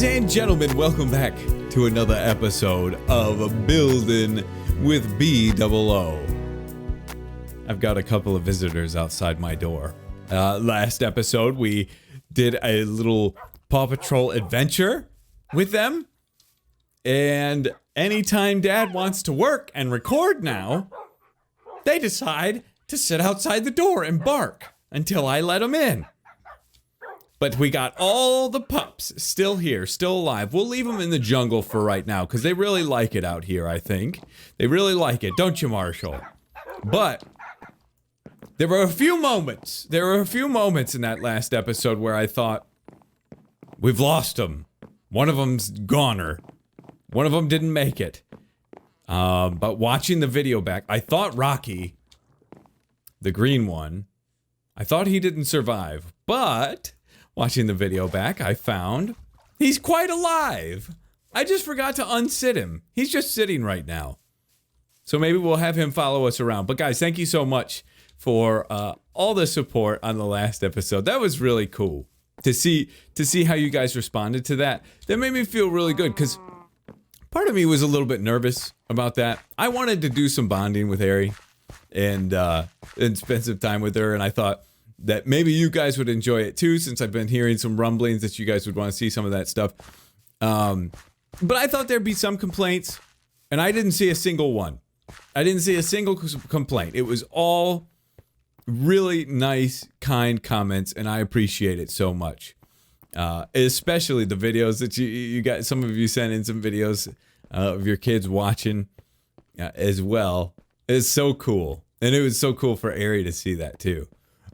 Ladies and gentlemen, welcome back to another episode of Building with BdoubleO. I've got a couple of visitors outside my door. Last episode, we did a little Paw Patrol adventure with them. And anytime Dad wants to work and record now, they decide to sit outside the door and bark until I let them in. But we got all the pups still here, still alive. We'll leave them in the jungle for right now because they really like it out here, I think. They really like it, don't you, Marshall? But there were a few moments in that last episode where I thought, we've lost them. One of them's goner. One of them didn't make it. But watching the video back, I thought Rocky, the green one, I thought he didn't survive. But watching the video back, I found he's quite alive. I just forgot to unsit him. He's just sitting right now. So maybe we'll have him follow us around. But guys, thank you so much for all the support on the last episode. That was really cool to see how you guys responded to that. That made me feel really good because part of me was a little bit nervous about that. I wanted to do some bonding with Ari and spend some time with her, and I thought that maybe you guys would enjoy it too, since I've been hearing some rumblings that you guys would want to see some of that stuff. But I thought there'd be some complaints, and I didn't see a single one. I didn't see a single complaint. It was all really nice, kind comments, and I appreciate it so much. Especially the videos that you got. Some of you sent in some videos of your kids watching as well. It's so cool, and it was so cool for Ari to see that too.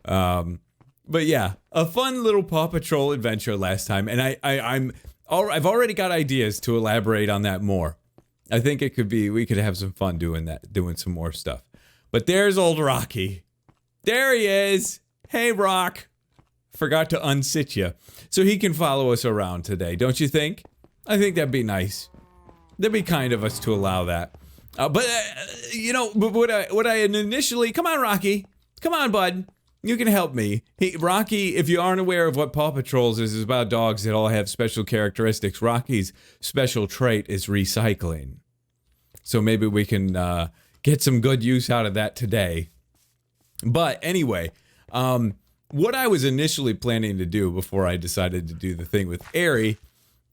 But yeah, a fun little Paw Patrol adventure last time, and I've already got ideas to elaborate on that more. I think we could have some fun doing some more stuff. But there's old Rocky. There he is. Hey, Rock. Forgot to unsit you. So he can follow us around today, don't you think? I think that'd be nice. That'd be kind of us to allow that. But what I initially... Come on, Rocky. Come on, bud. You can help me. Rocky, if you aren't aware of what Paw Patrol's is about dogs that all have special characteristics. Rocky's special trait is recycling. So maybe we can get some good use out of that today. But anyway, what I was initially planning to do before I decided to do the thing with Ari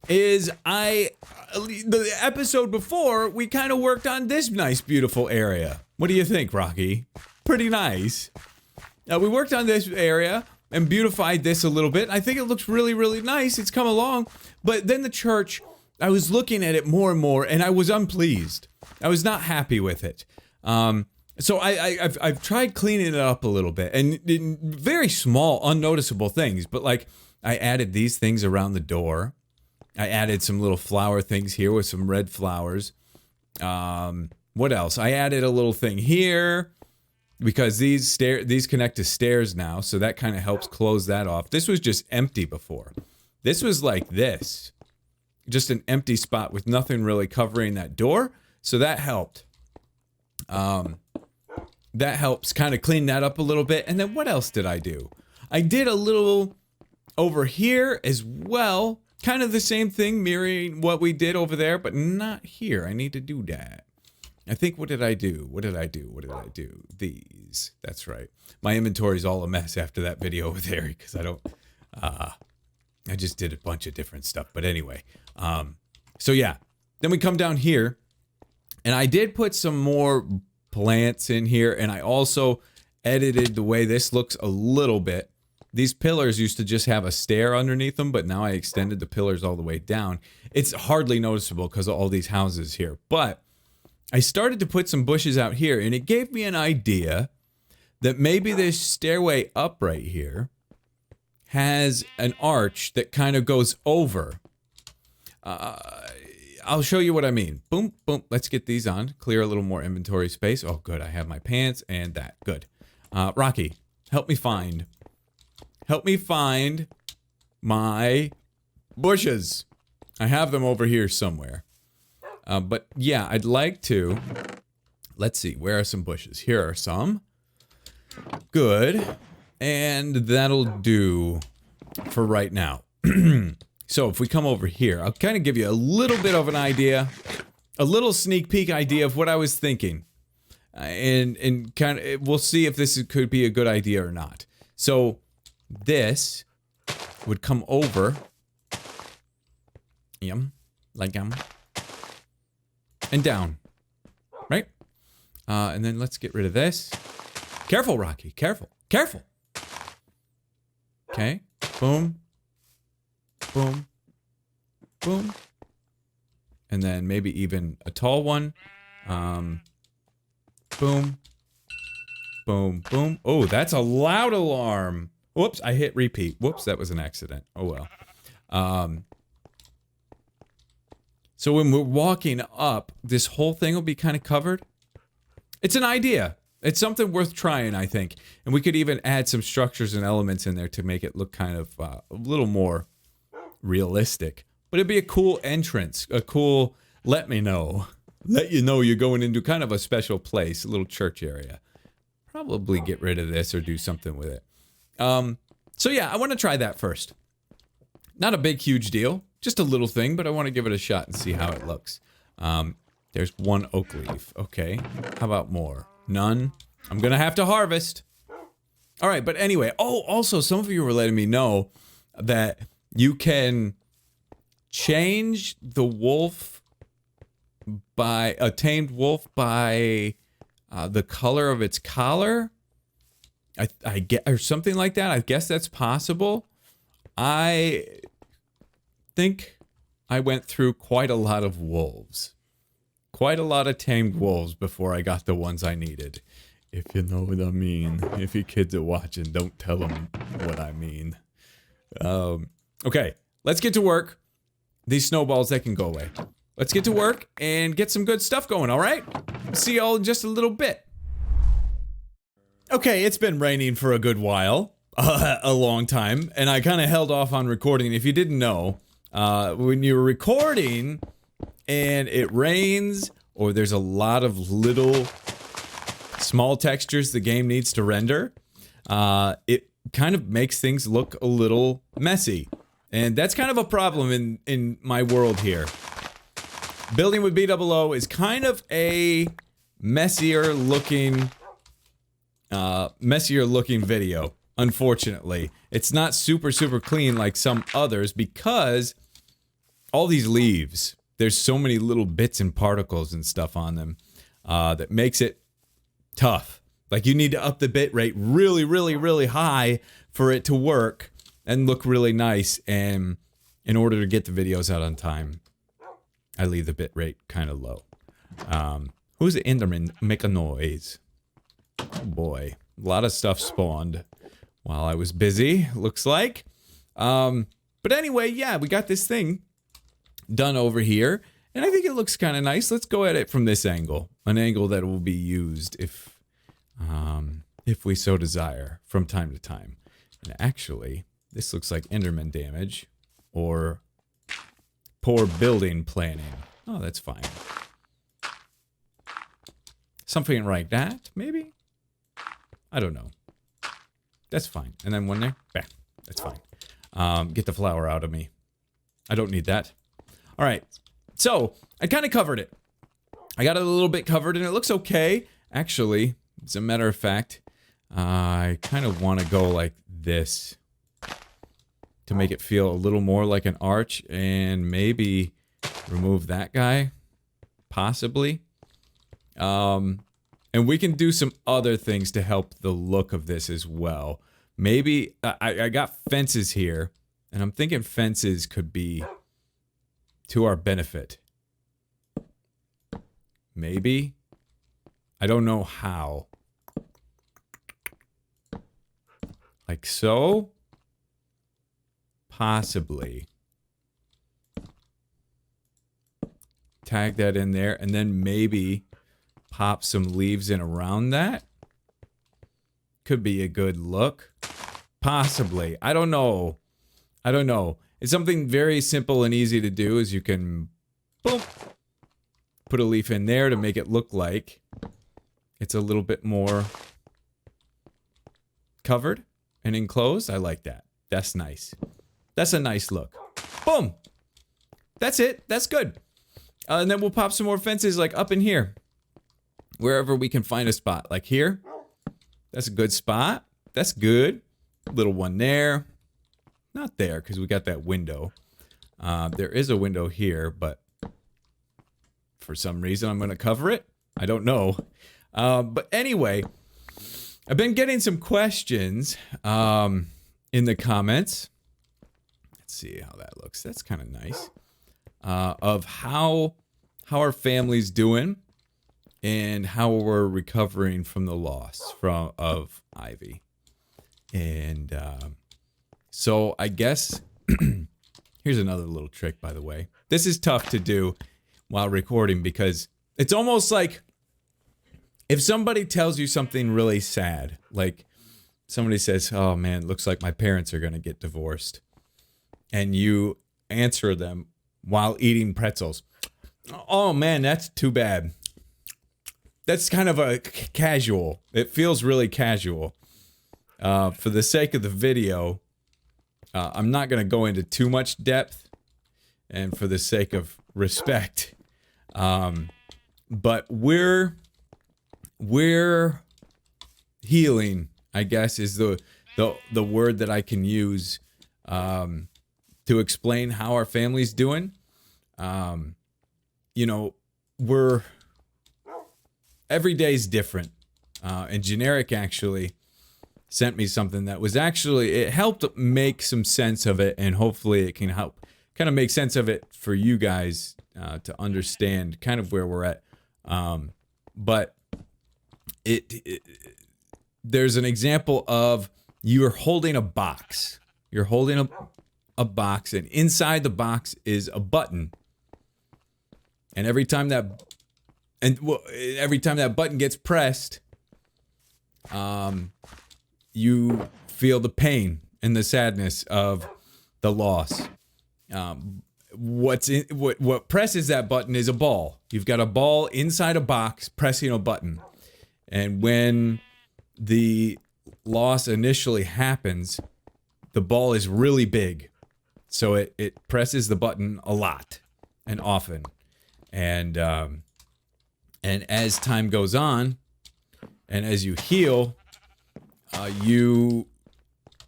is the episode before, we kind of worked on this nice, beautiful area. What do you think, Rocky? Pretty nice. We worked on this area and beautified this a little bit. I think it looks really, really nice. It's come along. But then the church, I was looking at it more and more, and I was unpleased. I was not happy with it. So I've tried cleaning it up a little bit, and in very small, unnoticeable things. But like, I added these things around the door. I added some little flower things here with some red flowers. What else? I added a little thing here, because these connect to stairs now, so that kind of helps close that off. This was just empty before. This was like this. Just an empty spot with nothing really covering that door, so that helped. That helps kind of clean that up a little bit. And then what else did I do? I did a little over here as well. Kind of the same thing, mirroring what we did over there, but not here. I need to do that. I think, what did I do? These. That's right. My inventory's all a mess after that video with Ari, because I just did a bunch of different stuff. But anyway, so yeah. Then we come down here, and I did put some more plants in here, and I also edited the way this looks a little bit. These pillars used to just have a stair underneath them, but now I extended the pillars all the way down. It's hardly noticeable because of all these houses here, but I started to put some bushes out here, and it gave me an idea that maybe this stairway up right here has an arch that kind of goes over. I'll show you what I mean. Boom, boom. Let's get these on. Clear a little more inventory space. Oh, good. I have my pants and that. Good. Rocky, help me find my bushes. I have them over here somewhere. But yeah, I'd like to, let's see, where are some bushes? Here are some. Good. And that'll do for right now. So if we come over here, I'll kind of give you a little bit of an idea, a little sneak peek idea of what I was thinking. And kind of, we'll see if this could be a good idea or not. So this would come over, like and down, right? And then let's get rid of this. Careful, Rocky, careful, careful. Okay, boom, boom, boom. And then maybe even a tall one. Boom. Boom, boom. Oh, that's a loud alarm. Whoops, I hit repeat. Whoops, that was an accident. Oh well. So when we're walking up, this whole thing will be kind of covered. It's an idea. It's something worth trying, I think. And we could even add some structures and elements in there to make it look kind of a little more realistic. But it'd be a cool entrance, a cool let you know you're going into kind of a special place, a little church area. Probably get rid of this or do something with it. So yeah, I want to try that first. Not a big, huge deal. Just a little thing, but I want to give it a shot and see how it looks. There's one oak leaf. Okay. How about more? None? I'm going to have to harvest. All right, but anyway. Oh, also, some of you were letting me know that you can change the wolf by a tamed wolf by the color of its collar. I get, or something like that. I guess that's possible. I think I went through quite a lot of wolves. Quite a lot of tamed wolves before I got the ones I needed. If you know what I mean. If you kids are watching, don't tell them what I mean. Okay, let's get to work. These snowballs, they can go away. Let's get to work and get some good stuff going, all right? See y'all in just a little bit. Okay, it's been raining for a good while. A long time. And I kind of held off on recording. If you didn't know, when you're recording and it rains or there's a lot of little small textures the game needs to render, it kind of makes things look a little messy. And that's kind of a problem in my world here. Building with BdoubleO is kind of a messier looking video. Unfortunately, it's not super clean like some others because all these leaves, there's so many little bits and particles and stuff on them that makes it tough. Like you need to up the bit rate really high for it to work and look really nice. And in order to get the videos out on time, I leave the bit rate kind of low. Who's the Enderman? Make a noise. Oh boy, a lot of stuff spawned while I was busy, looks like. But anyway, yeah, we got this thing done over here, and I think it looks kind of nice. Let's go at it from this angle, an angle that will be used if we so desire from time to time. And actually, this looks like Enderman damage or poor building planning. Oh, that's fine. Something like that, maybe? I don't know. That's fine. And then one there. Bam. That's fine. Get the flour out of me. I don't need that. All right. So, I kind of covered it. I got it a little bit covered and it looks okay. Actually, as a matter of fact, I kind of want to go like this to make it feel a little more like an arch and maybe remove that guy. Possibly. And we can do some other things to help the look of this as well. Maybe, I got fences here, and I'm thinking fences could be to our benefit. Maybe. I don't know how. Like so? Possibly. Tag that in there, and then maybe pop some leaves in around that. Could be a good look. Possibly. I don't know. I don't know. It's something very simple and easy to do is you can boom, put a leaf in there to make it look like it's a little bit more covered and enclosed. I like that. That's nice. That's a nice look. Boom. That's it. That's good. And then we'll pop some more fences like up in here. Wherever we can find a spot. Like here. That's a good spot. That's good. Little one there. Not there because we got that window. There is a window here, but for some reason I'm going to cover it. I don't know. But anyway, I've been getting some questions in the comments. Let's see how that looks. That's kind of nice. Of how our family's doing and how we're recovering from the loss of Ivy. And so I guess here's another little trick, by the way. This is tough to do while recording because it's almost like if somebody tells you something really sad, like somebody says, oh man, looks like my parents are going to get divorced. And you answer them while eating pretzels. Oh man, that's too bad. That's kind of a casual. It feels really casual. For the sake of the video, I'm not going to go into too much depth. And for the sake of respect. But we're healing, I guess, is the word that I can use to explain how our family's doing. You know, every day's different. And Generic actually sent me something that was it helped make some sense of it, and hopefully it can help kind of make sense of it for you guys to understand kind of where we're at. But there's an example of you're holding a box. You're holding a box, and inside the box is a button. And every time that button gets pressed, you feel the pain and the sadness of the loss. What presses that button is a ball. You've got a ball inside a box pressing a button. And when the loss initially happens, the ball is really big. So it presses the button a lot and often. And as time goes on, and as you heal,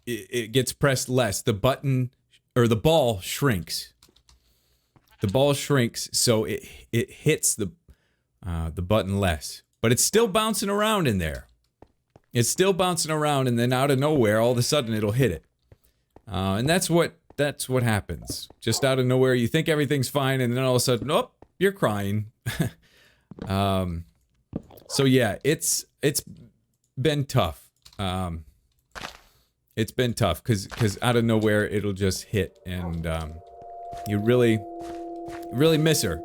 it gets pressed less. The button or the ball shrinks. The ball shrinks, so it hits the button less, but it's still bouncing around in there. It's still bouncing around, and then out of nowhere, all of a sudden, it'll hit it. And that's what happens. Just out of nowhere, you think everything's fine, and then all of a sudden, oh, you're crying. So yeah, it's been tough. It's been tough because out of nowhere it'll just hit, and you really miss her.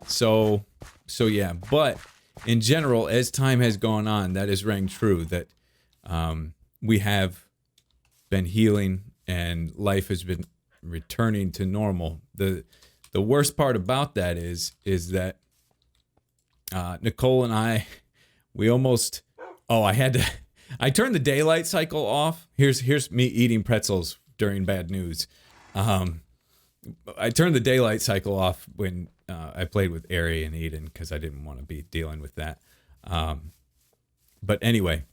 So yeah, but in general, as time has gone on, that is rang true that we have been healing and life has been returning to normal. The worst part about that is that Nicole and I, we almost, I turned the daylight cycle off. Here's me eating pretzels during bad news. I turned the daylight cycle off when I played with Ari and Eden because I didn't want to be dealing with that. But anyway,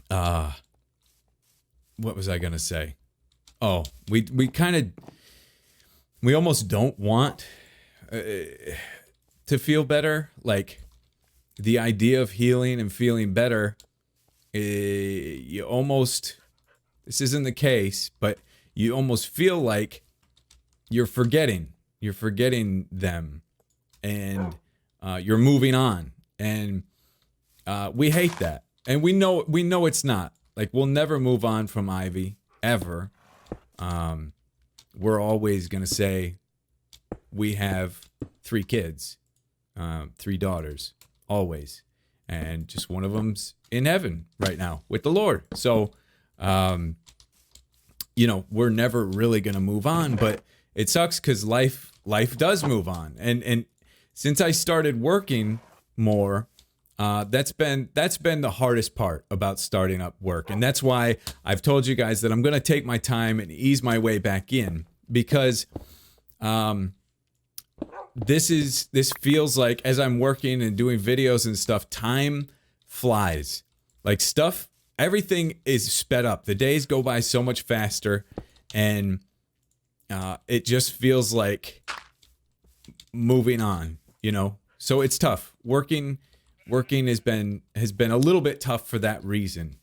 what was I gonna say? Oh, we almost don't want to feel better. Like the idea of healing and feeling better, you almost, this isn't the case, but you almost feel like you're forgetting them, and you're moving on, and we hate that, and we know it's not. Like, we'll never move on from Ivy ever. We're always gonna say we have 3 kids, 3 daughters, always, and just one of them's in heaven right now with the Lord. So, we're never really gonna move on, but it sucks because life does move on. And since I started working more, That's been the hardest part about starting up work, and that's why I've told you guys that I'm going to take my time and ease my way back in, because this feels like, as I'm working and doing videos and stuff, time flies. Like everything is sped up. The days go by so much faster, and it just feels like moving on, you know? So it's tough. Working has been a little bit tough for that reason.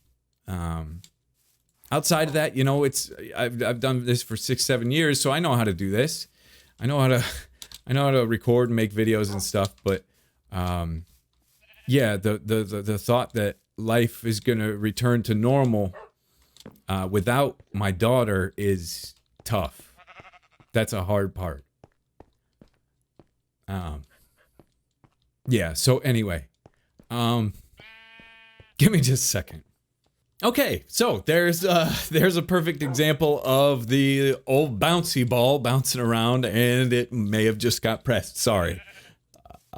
Outside of that, you know, I've done this for 6-7 years, so I know how to do this. I know how to record and make videos and stuff, but yeah, the thought that life is gonna return to normal without my daughter is tough. That's a hard part. Yeah, so anyway, give me just a second. Okay, so there's a perfect example of the old bouncy ball bouncing around, and it may have just got pressed. Sorry.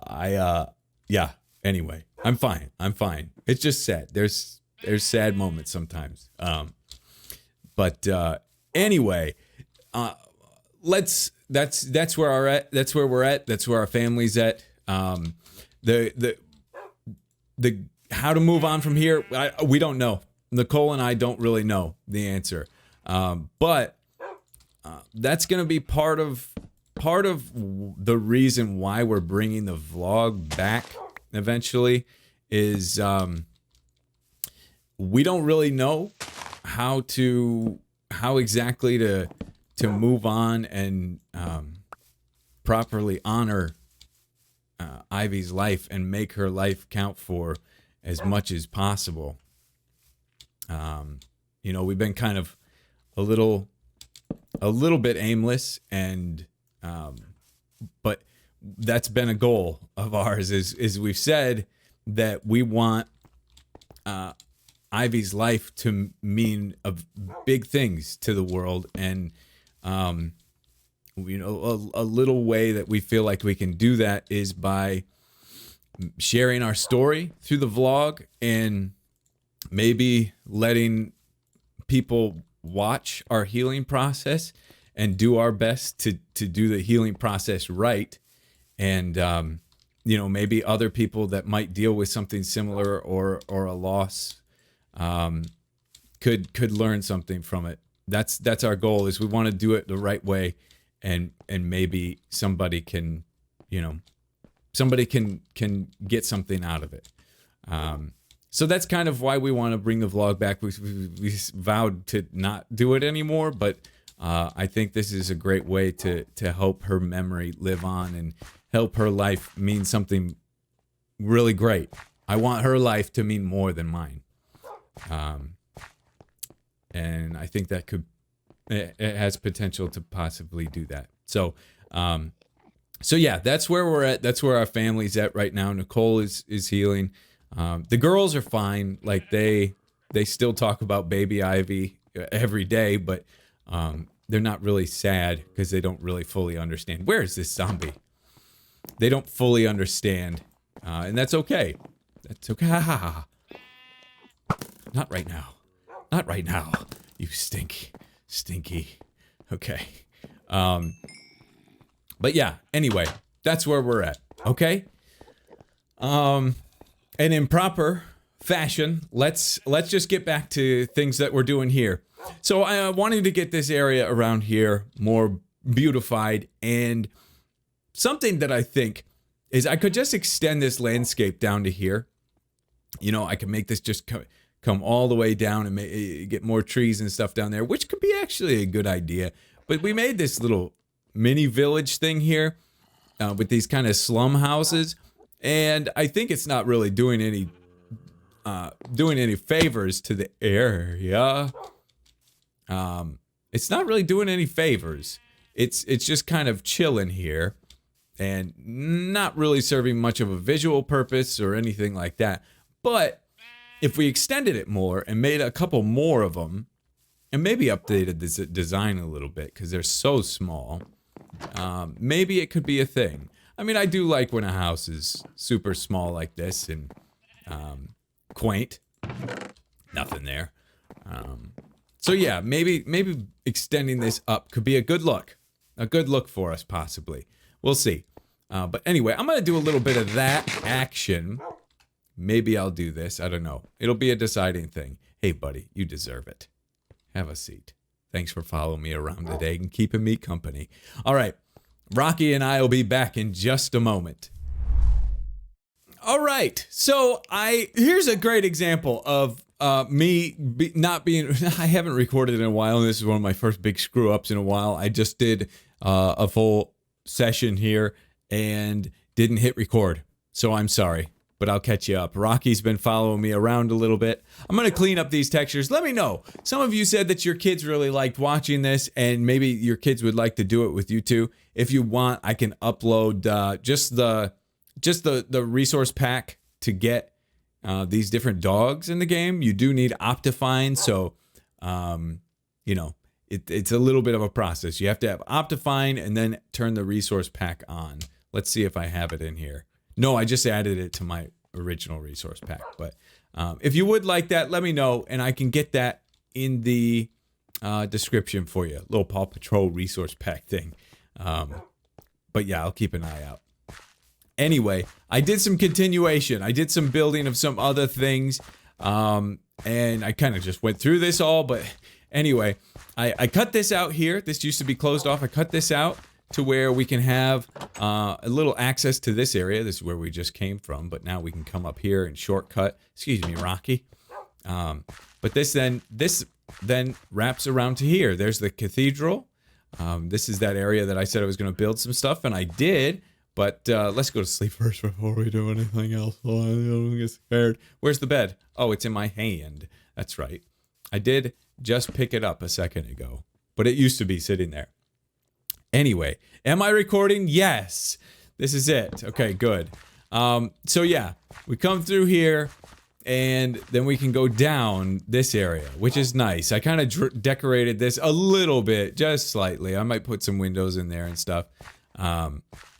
Yeah, anyway, I'm fine. It's just sad. There's sad moments sometimes. But anyway, that's where we're at. That's where our family's at. The how to move on from here, we don't know. Nicole and I don't really know the answer. But that's going to be part of the reason why we're bringing the vlog back eventually, is we don't really know how exactly to move on and properly honor Ivy's life and make her life count for as much as possible. You know, we've been kind of a little bit aimless, and but that's been a goal of ours, is we've said that we want Ivy's life to mean big things to the world, and you know, a little way that we feel like we can do that is by sharing our story through the vlog, and maybe letting people watch our healing process and do our best to do the healing process right. And, you know, maybe other people that might deal with something similar or a loss could learn something from it. That's our goal, is we want to do it the right way, and maybe somebody can, you know, can get something out of it. So that's kind of why we want to bring the vlog back. We vowed to not do it anymore, but I think this is a great way to help her memory live on and help her life mean something really great. I want her life to mean more than mine. And I think that it has potential to possibly do that. So yeah, that's where we're at. That's where our family's at right now. Nicole is healing. The girls are fine. Like they still talk about baby Ivy every day, but they're not really sad because they don't really fully understand. Where is this zombie? They don't fully understand, and that's okay. That's okay. Not right now. Not right now. You stinky. Okay. But yeah. Anyway, that's where we're at. Okay. And in proper fashion, let's just get back to things that we're doing here. So I wanted to get this area around here more beautified, and something that I think is I could just extend this landscape down to here. You know, I could make this just come all the way down and get more trees and stuff down there, which could be actually a good idea. But we made this little mini village thing here with these kind of slum houses. And I think it's not really doing any favors to the area. It's not really doing any favors. It's just kind of chilling here, and not really serving much of a visual purpose or anything like that. But if we extended it more and made a couple more of them, and maybe updated this design a little bit because they're so small, maybe it could be a thing. I mean, I do like when a house is super small like this, and Quaint. Nothing there. So yeah, maybe extending this up could be a good look. A good look for us, possibly. We'll see. But anyway, I'm going to do a little bit of that action. Maybe I'll do this. I don't know. It'll be a deciding thing. Hey, buddy, you deserve it. Have a seat. Thanks for following me around today and keeping me company. All right. Rocky and I will be back in just a moment. All right. So here's a great example of not being, I haven't recorded in a while. And this is one of my first big screw ups in a while. I just did a full session here and didn't hit record. So I'm sorry, but I'll catch you up. Rocky's been following me around a little bit. I'm going to clean up these textures. Let me know. Some of you said that your kids really liked watching this and maybe your kids would like to do it with you too. If you want, I can upload just the resource pack to get these different dogs in the game. You do need Optifine, so you know, it's a little bit of a process. You have to have Optifine and then turn the resource pack on. Let's see if I have it in here. No, I just added it to my original resource pack. But if you would like that, let me know, and I can get that in the description for you. Little Paw Patrol resource pack thing. But yeah, I'll keep an eye out. Anyway, I did some continuation. I did some building of some other things. And I kind of just went through this all. But anyway, I cut this out here. This used to be closed off. I cut this out to where we can have a little access to this area. This is where we just came from. But now we can come up here and shortcut. Excuse me, Rocky. But this then wraps around to here. There's the cathedral. This is that area that I said I was going to build some stuff. And I did. But let's go to sleep first before we do anything else. Oh, I don't get scared. Where's the bed? Oh, it's in my hand. That's right. I did just pick it up a second ago, but it used to be sitting there. Anyway, am I recording? Yes. This is it. Okay, good. So yeah, we come through here, and then we can go down this area, which is nice. I kind of decorated this a little bit, just slightly. I might put some windows in there and stuff.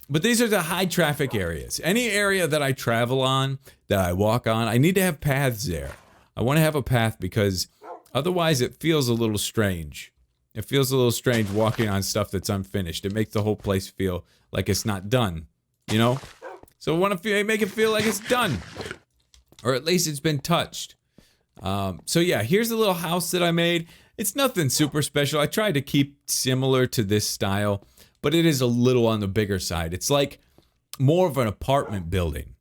But these are the high traffic areas. Any area that I travel on, that I walk on, I need to have paths there. I want to have a path because otherwise it feels a little strange. It feels a little strange walking on stuff that's unfinished. It makes the whole place feel like it's not done, you know? So I want to make it feel like it's done. Or at least it's been touched. So yeah, here's the little house that I made. It's nothing super special. I tried to keep similar to this style, but it is a little on the bigger side. It's like more of an apartment building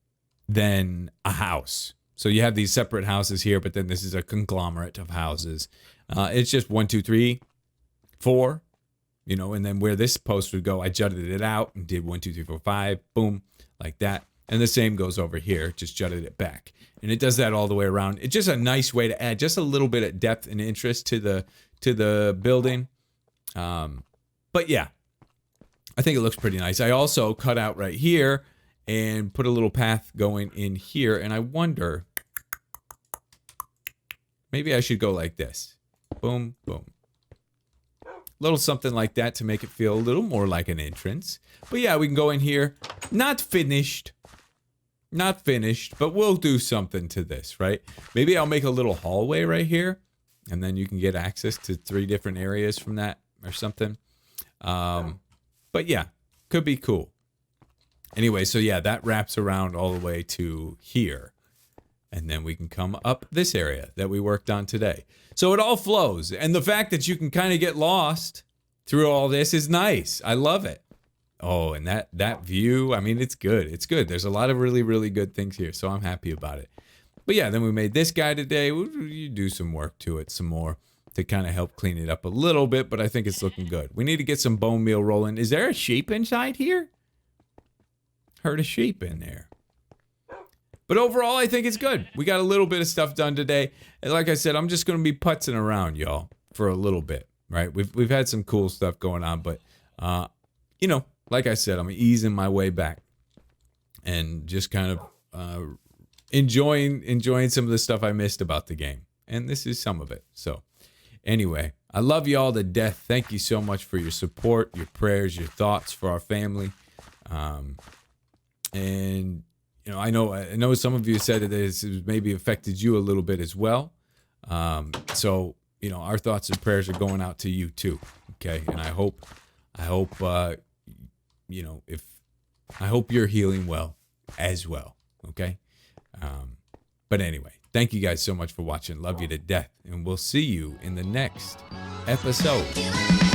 than a house. So you have these separate houses here, but then this is a conglomerate of houses. It's just 1, 2, 3, 4, you know, and then where this post would go, I jutted it out and did 1, 2, 3, 4, 5, boom, like that. And the same goes over here, just jutted it back. And it does that all the way around. It's just a nice way to add just a little bit of depth and interest to the building. But yeah, I think it looks pretty nice. I also cut out right here and put a little path going in here. And I wonder, maybe I should go like this. Boom, boom. A little something like that to make it feel a little more like an entrance. But yeah, we can go in here. Not finished. Not finished, but we'll do something to this, right? Maybe I'll make a little hallway right here. And then you can get access to 3 different areas from that or something. But yeah, could be cool. Anyway, so yeah, that wraps around all the way to here. And then we can come up this area that we worked on today. So it all flows. And the fact that you can kind of get lost through all this is nice. I love it. Oh, and that view, I mean, it's good. It's good. There's a lot of really, really good things here. So I'm happy about it. But yeah, then we made this guy today. You do some work to it, some more, to kind of help clean it up a little bit. But I think it's looking good. We need to get some bone meal rolling. Is there a sheep inside here? Heard a sheep in there. But overall, I think it's good. We got a little bit of stuff done today. And like I said, I'm just going to be putzing around, y'all, for a little bit, right? We've had some cool stuff going on, but, you know, like I said, I'm easing my way back and just kind of enjoying some of the stuff I missed about the game. And this is some of it. So anyway, I love you all to death. Thank you so much for your support, your prayers, your thoughts for our family. And you know, I know some of you said that this has maybe affected you a little bit as well. So, you know, our thoughts and prayers are going out to you too. Okay. And I hope, you know, I hope you're healing well as well. Okay. But anyway, thank you guys so much for watching. Love you to death. And we'll see you in the next episode.